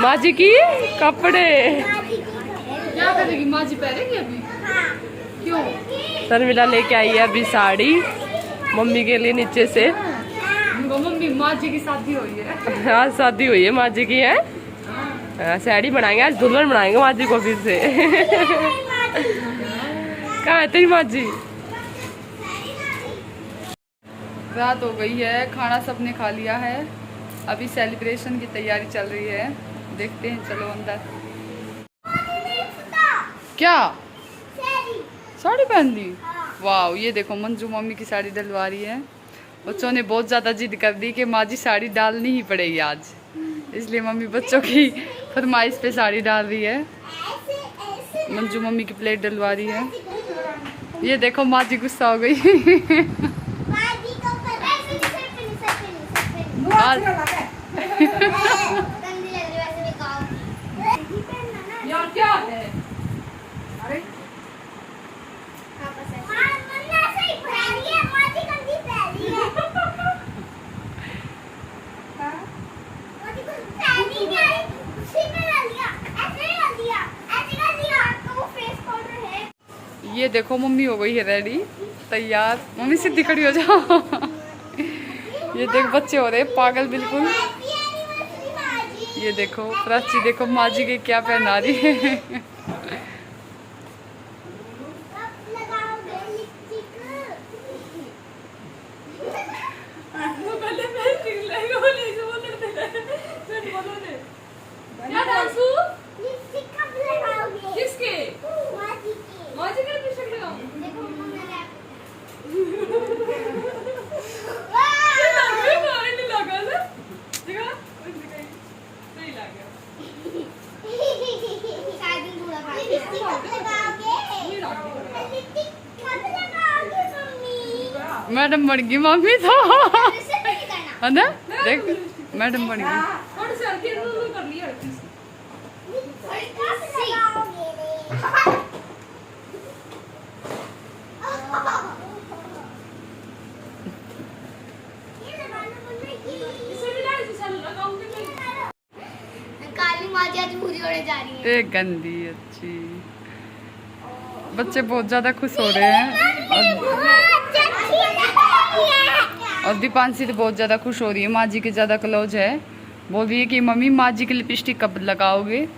माँ जी की कपड़े क्या करेगी माँ जी? पहनेगी अभी? क्यों? शर्मिला लेके आई है अभी साड़ी मम्मी के लिए नीचे से। मम्मी माँ जी की शादी हुई है। आज शादी हुई है माँ जी की है। साड़ी बनाएंगे आज, दुल्हन बनाएंगे माँ जी को फिर से। कहाँ है तेरी माँ जी? रात हो गई है, खाना सबने खा लिया है, अभी सेलिब्रेशन की तैयारी चल रही है। देखते हैं, चलो अंदर। क्या साड़ी पहन ली? वाह, ये देखो मंजू मम्मी की साड़ी डलवा रही है। बच्चों ने बहुत ज़्यादा जिद कर दी कि माँ जी साड़ी डालनी ही पड़ेगी आज, इसलिए मम्मी बच्चों की फरमाइश पे साड़ी डाल रही है। मंजू मम्मी की प्लेट डलवा रही है। ये देखो माँ जी गुस्सा हो गई। यार क्या है? अरे ये देखो मम्मी हो गई है रेडी, तैयार। मम्मी सीधी खड़ी हो जाओ। ये देखो बच्चे हो रहे पागल बिल्कुल। ये देखो प्राची, देखो माँ जी के क्या पहना रही है। किसके? माँ जी के लिपस्टिक लगाऊं? मैडम बन गई मम्मी तो है ना, देख मैडम बन गई। काली माँ जी आज पूरी होने जा रही है। एक गंदी अच्छी। बच्चे बहुत ज्यादा खुश हो रहे हैं और दीपांशी तो बहुत ज्यादा खुश हो रही है, माँ जी के ज्यादा क्लोज है। बोल रही है कि मम्मी माँ जी की लिपस्टिक कब लगाओगे?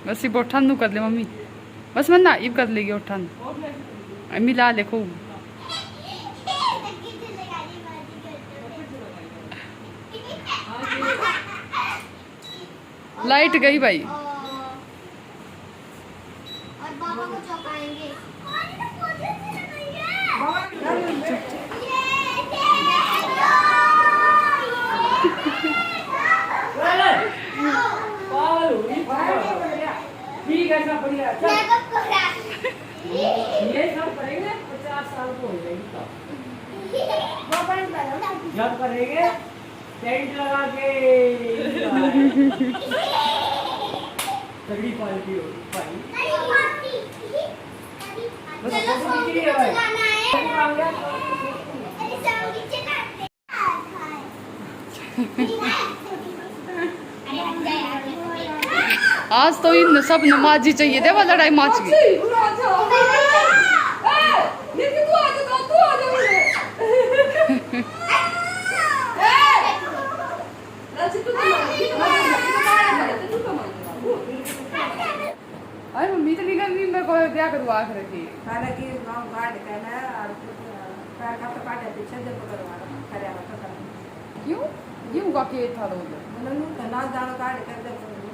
बस ये ठंडू कर ले मम्मी, बस मन्ना ये कर लेगी और ठंड मिला ले खूब। लाइट गई भाई। और बाबा को चौंकाएंगे। ठीक है सब बढ़िया। ये सब करेंगे 50 साल को हो जाएगी सब जब करेंगे टेंट लगा के तगड़ी पार्टी होगी भाई। आज तो इन सब नमाजी चाहिए थे, वो लड़ाई माच गई। अरे मम्मी इतनी गर्मी में कोई क्या करवा आख रखी हालांकि गांव गाड़ कहना और पैर का तो काटे पीछे जब करवा करे तो क्यों क्यों का के था रोज उन्होंने कना दाल काट कर दे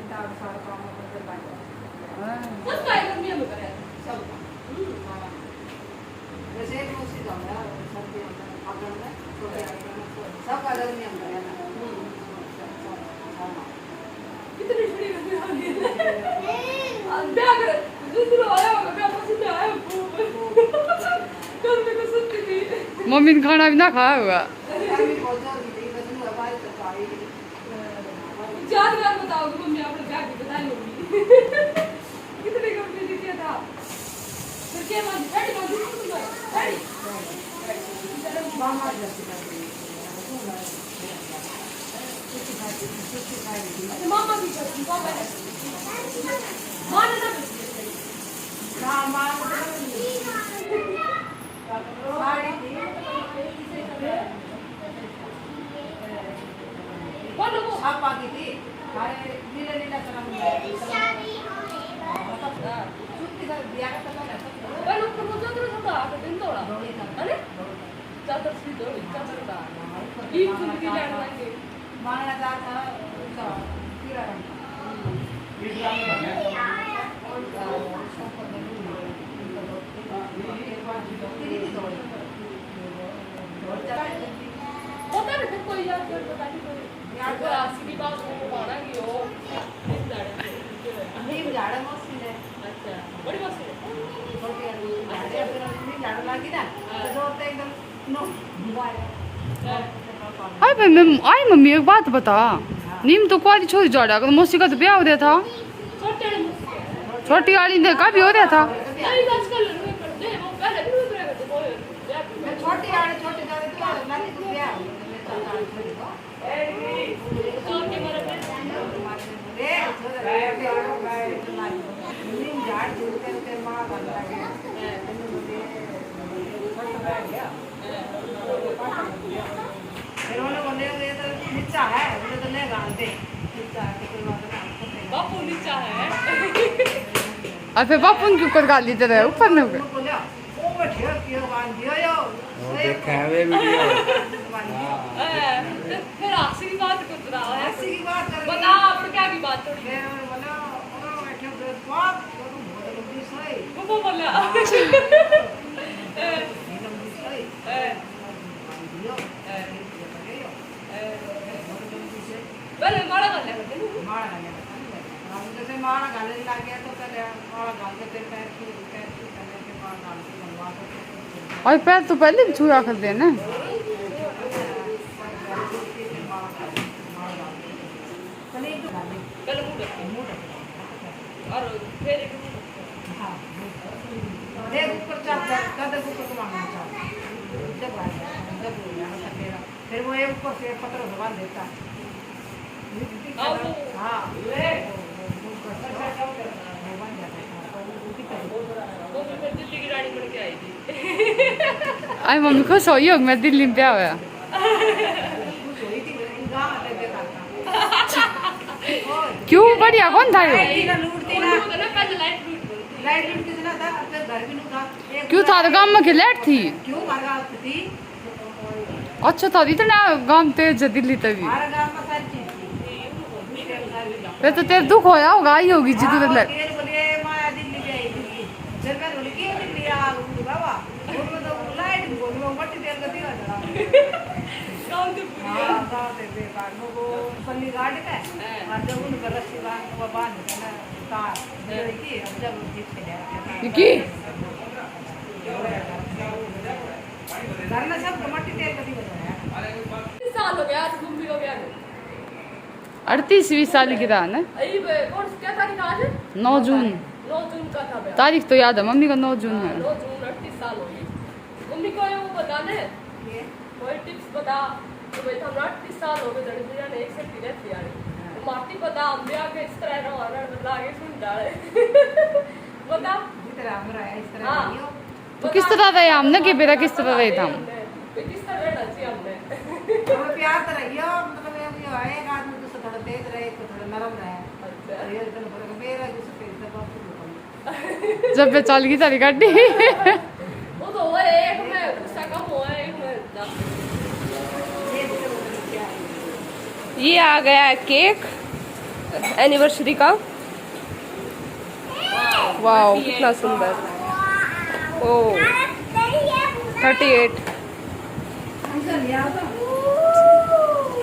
दाल सारा काम कर बाटे बस काय गर्मी में करे सब। वैसे एक उसी गांव सब के अगर में छोटे सब का गर्मी में करे ना कितनी बड़ी गर्मी ब्याह कर दूसरा आया होगा ब्याह पसंद आया कल मेरे को सुनती थी मम्मी ने खाना भी ना खाया होगा। चार बार बताओगे मम्मी आपने ब्याह की बता लोगी कितने कंप्लीट किया था फिर क्या बात बैठ मामा की करती पापा माने ना बोलो वो आप आती थी अरे नीला नीला तरंग दिया का तला बोलो प्रमोद तो सब आके दिन तोड़ा अरे चादर सी दो चादर का ई चुनरी लेने लगे मांगना जाता उसका पीला रंग पता नहीं कोई यार बता नहीं कोई यार को आसी की बात को माना कि ओ नीम झाड़ मस्त है अच्छा बड़ी मस्त है छोटे झाड़े फिर नीम झाड़ लगी ना तो एकदम नो हाय मम्मी एक बात बता, नीम तो कुआरी छोरी जोड़ा कर मौसी का तो ब्याह हो रहा था, छोटी वाली ने का भी हो रहा था। छोटी आड़े छोटे जाते तो लाली तो ब्याह नीम झाड़ झूलते थे माँ बन लगे फिर उन्होंने बोले ये तो नीचा है बोले तो नहीं गांधे नीचा है कोई बात नहीं बापू नीचा है और फिर बापू के ऊपर गाली दे रहे ऊपर नहीं बोले ओ बैठियो क्यों बांध दियो यो देखा है वे वीडियो। फिर आसी की बात कर रहा है ऐसी की बात कर बता आप क्या की बात थोड़ी मैं बोला ओ बैठियो तो बात तो बहुत लंबी सही वो बोला लंबी सही दियो पहले मारा कर ले मारा गाने हम जैसे मारा गाने लग गया तो कर मारा गाने के पैर की करने के बाद डाल के बनवा दो और पैर तो पहले भी छुआ कर देना। पहले मुंह और फिर एक देख ऊपर चढ़ता कदर ऊपर को मांगना चाहता जब फिर वो एक ऊपर से पत्थर भगवान देता हाँ वो फिर दिल्ली की रानी बन के आई थी आई मम्मी खुश हो योग मैं दिल्ली में ब्याह हुआ। क्यों बढ़िया कौन था यो? क्यों था तो गांव में की लाइट थी? अच्छा था इतना गांव तेज है दिल्ली तभी। फिर तो तेरे दुख होया होगा आई होगी जी तू लाइट। पल्ली गाड़ के और जब उन पर रस्सी बांध के ना तार की जब जीप के ले की घर में सब मट्टी तेल कभी बजाया साल हो गया आज घूमने को गया 38वीं साल की था ना। अरे कौन क्या तारीख आज 9 जून 9 जून का था ब्याह तारीख तो याद है मम्मी का 9 जून है। 9 जून 38 साल हो गई मम्मी को ये वो बता दे कोई टिप्स बता तो भाई हम 38 साल हो गए दड़िया ने एक से पीने थी यार माटी बता हम ब्याह के इस तरह ना और बदला आगे सुन डाले बता इतना हमरा है इस तरह हाँ। नहीं हो तो किस तरह था हमने कि बेरा किस तरह रहे था किस तरह रहना चाहिए हमने तो प्यार तो रहियो मतलब ये है एक आदमी तो थोड़ा तेज रहे तो थोड़ा नरम रहे अच्छा ये तो फर्क मेरा जो तेज से बात जब मैं चल गई सारी गाड़ी। वो तो वो एक में गुस्सा कम हुआ है एक में ये आ गया है केक एनिवर्सरी का। वाओ कितना सुंदर। ओ 38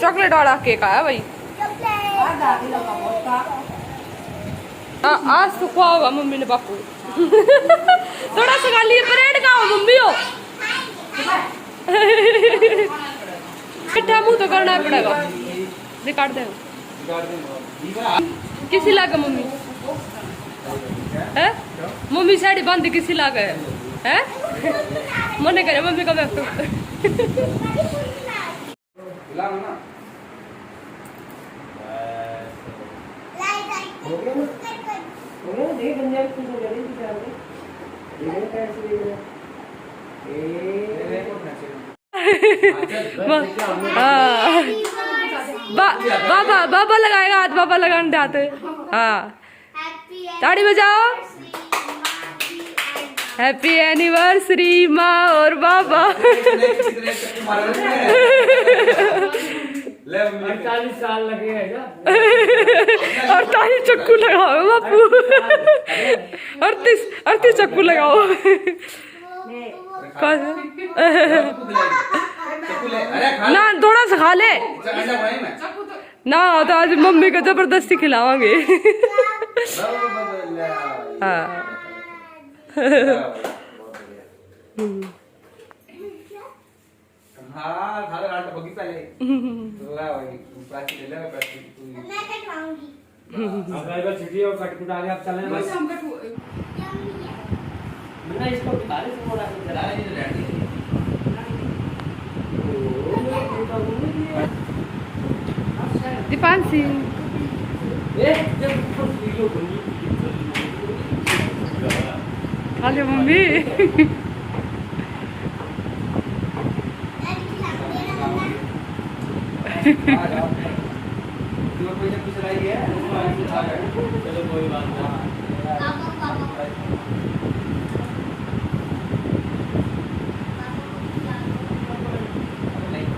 चॉकलेट वाला केक आया भाई। आज तो खुआ होगा मम्मी ने बापू थोड़ा सा खा लिए ब्रेड खाओ मम्मी हो मिठा मुंह तो करना पड़ेगा रिकॉर्ड दे किसी लागे मम्मी है मम्मी साड़ी बांधी किसी लागे है मने करे मम्मी का बाबा बाबा लगाएगा हाथ बाबा लगाने जाते हाँ ताड़ी बजाओ हैप्पी एनिवर्सरी माँ और बाबा 48 साल लगे हैं क्या? 48 चक्कू लगाओ बापू 38 चक्कू लगाओ ना थोड़ा सा खा ले ना तो आज मम्मी को जबरदस्ती खिलावांगे हाँ हाँ खाला गांठ बगी पहले ला वही प्लास्टिक ले ले प्लास्टिक मैं कटवाऊंगी अब आएगा छुट्टी और कट कुट आगे आप चलें बस मैं इसको बाहर से थोड़ा सा चला नहीं रहती दीपांशी खा ले मम्मी चलो कोई बात नहीं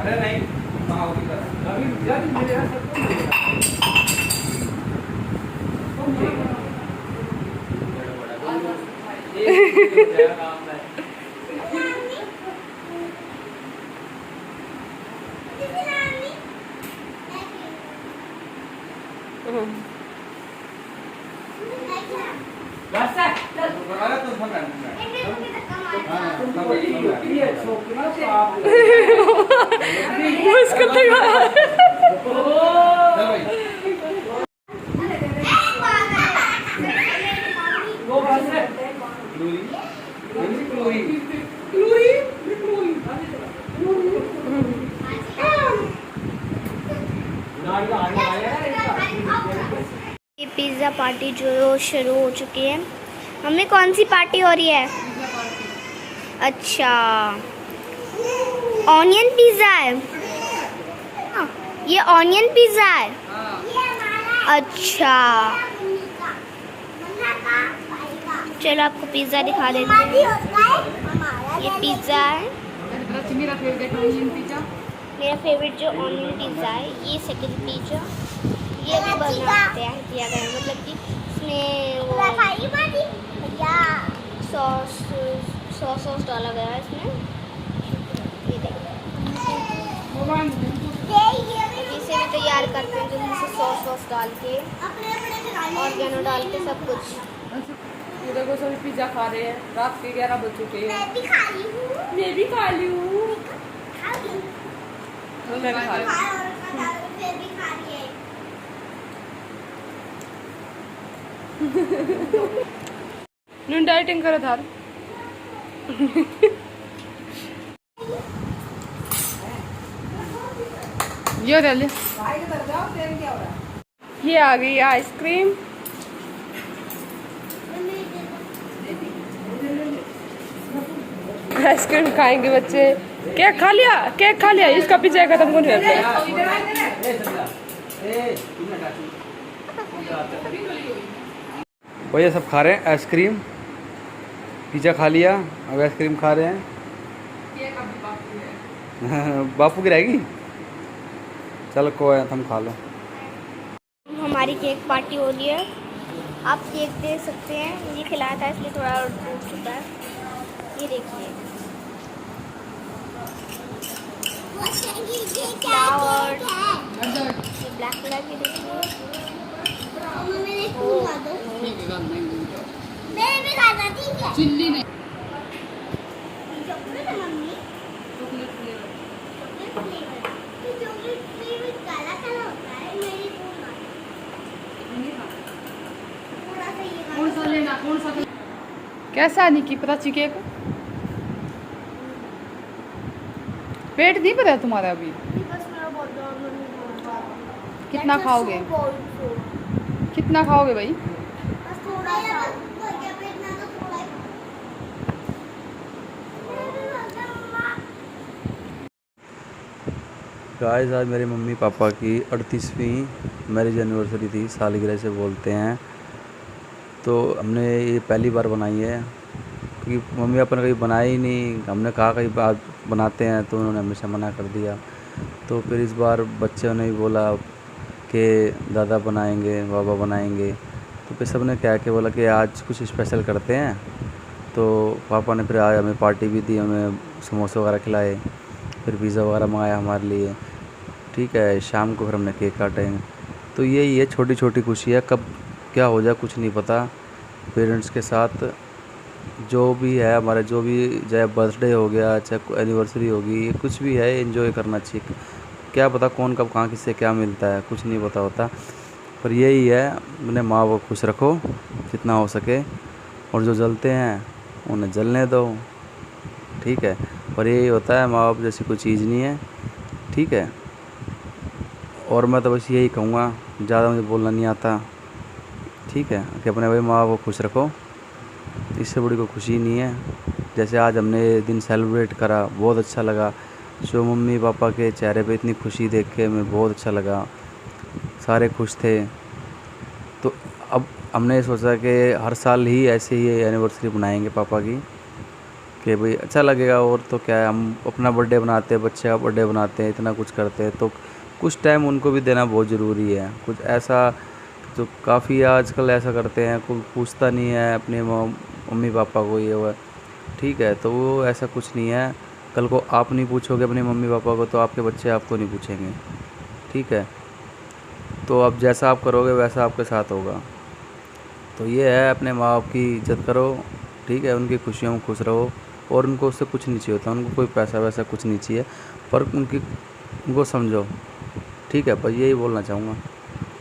अरे नहीं वहाँ होगी अभी मेरे यहाँ सब मुश्किल लगा ये पिज़्ज़ा पार्टी जो शुरू हो चुकी है। मम्मी कौन सी पार्टी हो रही है? अच्छा ऑनियन पिज़्ज़ा है। हाँ, ये ऑनियन पिज़्ज़ा है। अच्छा चलो आपको पिज़्ज़ा दिखा देते हैं। ये पिज़्ज़ा है मेरा फेवरेट ऑनियन पिज़्ज़ा मेरा फेवरेट जो ऑनियन पिज़्ज़ा है। ये सेकंड पिज़्ज़ा ये भी बनाते हैं किया गया है, मतलब कि इसमें वो सॉस डाला गया है इसमें। ये देखो इसे भी तैयार करते हैं जल्दी से सॉस डाल के ऑर्गेनो डाल के सब कुछ। ये देखो सभी पिज्जा खा रहे हैं। रात के 11 बज चुके हैं। मैं भी खा ली हूँ तो मैं भी खा ली नून डाइटिंग करो थार ये डाले ये आ गई आइसक्रीम। आइसक्रीम खाएंगे बच्चे। केक खा लिया इसका पिज्जा खत्म कौन है? वो ये सब खा रहे हैं आइसक्रीम। पिज्जा खा लिया अब आइसक्रीम खा रहे हैं। बापू की रहेगी। चलो कोई तुम खा लो। हमारी केक पार्टी हो रही है। आप केक देख सकते हैं। ये खिलाया था इसलिए थोड़ा टूट चुका है। ये देखिए फ्लावर ब्लैक कलर की देखिए। मेरे भी खाना ठीक है। चिल्ली नहीं। चॉकलेट है मम्मी। Chocolate flavour. ये चॉकलेट फ्लेवर काला काला होता है। मेरी फूल थोड़ा सा ये कौन सा लेना, कौन सा? कैसा निकी प्राची केक? पेट नहीं भरा तुम्हारा अभी? बस मेरा बहुत कितना खाओगे? कितना खाओगे भाई? बस थोड़ा सा। पेट में तो थोड़ा ही। गाइस आज मेरे मम्मी पापा की 38वीं मैरिज एनिवर्सरी थी, सालगिरह से बोलते हैं। तो हमने ये पहली बार बनाई है, क्योंकि मम्मी पापा ने कभी बनाई ही नहीं। हमने कहा कहीं बात बनाते हैं तो उन्होंने हमेशा मना कर दिया। तो फिर इस बार बच्चों ने भी बोला कि दादा बनाएंगे, बाबा बनाएंगे। तो फिर सब ने कह के बोला कि आज कुछ स्पेशल करते हैं। तो पापा ने फिर आज हमें पार्टी भी दी, हमें समोसे वगैरह खिलाए, फिर पिज़्ज़ा वगैरह मंगाया हमारे लिए। ठीक है, शाम को फिर हमने केक काटेंगे। तो यही है, छोटी छोटी खुशी है, कब क्या हो जाए कुछ नहीं पता। पेरेंट्स के साथ जो भी है हमारा, जो भी चाहे बर्थडे हो गया, चाहे एनिवर्सरी होगी, कुछ भी है एंजॉय करना चाहिए। क्या पता कौन कब कहाँ किससे क्या मिलता है, कुछ नहीं पता होता। पर यही है, अपने माँ बाप खुश रखो जितना हो सके, और जो जलते हैं उन्हें जलने दो। ठीक है, पर यही होता है, माँ बाप जैसी कोई चीज़ नहीं है। ठीक है, और मैं तो बस यही कहूँगा, ज़्यादा मुझे बोलना नहीं आता। ठीक है, कि अपने भाई माँ बाप को खुश रखो, इससे बड़ी कोई खुशी नहीं है। जैसे आज हमने ये दिन सेलिब्रेट करा, बहुत अच्छा लगा। जो मम्मी पापा के चेहरे पे इतनी खुशी देख के हमें बहुत अच्छा लगा, सारे खुश थे। तो अब हमने सोचा कि हर साल ही ऐसे ही एनिवर्सरी बनाएंगे पापा की, कि भाई अच्छा लगेगा। और तो क्या है, हम अपना बर्थडे बनाते हैं, बच्चे का बर्थडे बनाते हैं, इतना कुछ करते हैं, तो कुछ टाइम उनको भी देना बहुत ज़रूरी है। कुछ ऐसा जो काफ़ी आजकल ऐसा करते हैं, कोई पूछता नहीं है अपने मम्मी पापा को ये हुआ। ठीक है, तो वो ऐसा कुछ नहीं है। कल को आप नहीं पूछोगे अपने मम्मी पापा को, तो आपके बच्चे आपको नहीं पूछेंगे। ठीक है, तो अब जैसा आप करोगे वैसा आपके साथ होगा। तो ये है, अपने माँ बाप की इज़्ज़त करो। ठीक है, उनकी खुशियों में खुश रहो, और उनको उससे कुछ नहीं चाहिए होता, उनको कोई पैसा वैसा कुछ नहीं चाहिए, पर उनको समझो। ठीक है, बस यही बोलना चाहूँगा।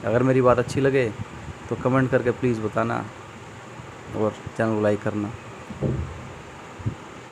अगर मेरी बात अच्छी लगे तो कमेंट करके प्लीज़ बताना, और चैनल को लाइक करना।